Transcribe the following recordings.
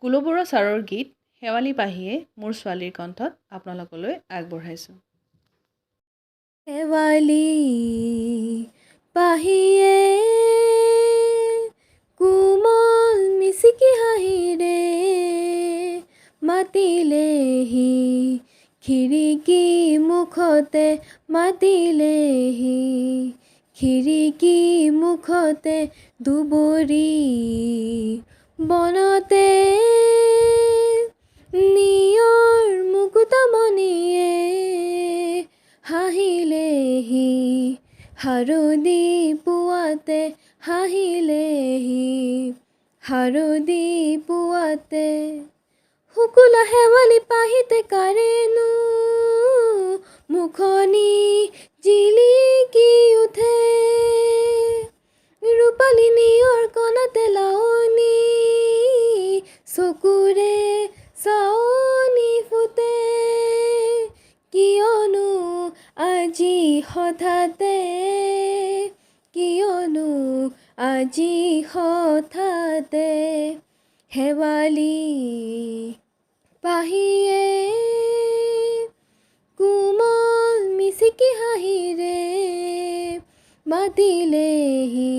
কুলবৰুৱা ছাৰৰ গীত শেৱালি পাহিয়ে মোৰ ছোৱালীৰ কণ্ঠত আপোনালোকলৈ আগবঢ়াইছোঁ। শেৱালি পাহিয়ে কোমল মিচিকি হাঁহিৰে মাতিলেহি, খিৰিকী মুখতে মাতিলেহি, খিৰিকী মুখতে দুবৰি বনতে নিয়ৰ মুকুতামণিয়ে হাঁহিলেহি, হাৰদি পুৱাতে হাঁহিলেহি, হাৰদি পুৱাতে। শুকুলা শেৱালি পাহিতে কাৰেনো মুখনি জিলিকি উঠে, ৰূপালী নিয়ৰ কণাতে লাৱনী চকুৰে চাৱনী ফুটে, কিয়নো আজি হঠাতে, কিয়নো আজি হঠাতে শেৱালি পাহিয়ে কোমল মিচিকি হাঁহিৰে মাতিলেহি,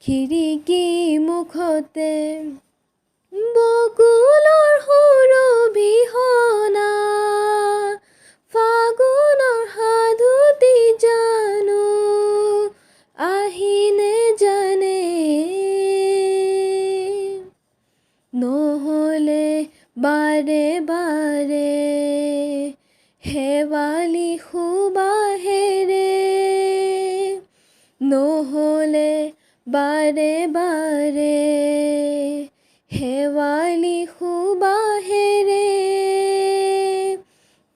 খিৰিকী মুখতে। বকুলৰ সুৰভিহনা ফাগুনৰ সাধুতি জানো আহিনে জানে, নহ'লে বাৰে বাৰে শেৱালি সুবাহেৰে, নহ'লে বাৰে বাৰে শেৱালি সুবাহেৰে,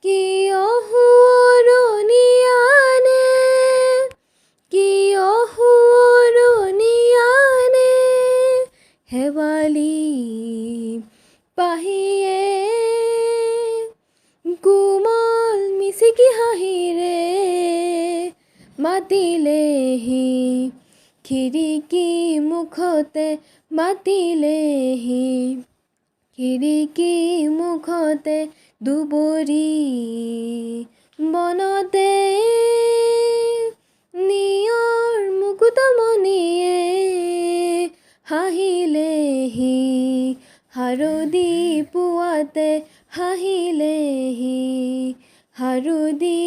কিয় সোঁৱৰণি আনে, কিয় সোঁৱৰণি আনে শেৱালি পাহিয়ে কোমল মিচিকি হাঁহিৰে মাতিলেহি, খিৰিকী মুখতে মাতিলেহি, খিৰিকী মুখতে দুবৰি বনতে নিয়ৰ মুকুতামণিয়ে হাঁহিলেহি, হাৰদি পুৱাতে হাঁহিলেহি, হাৰদি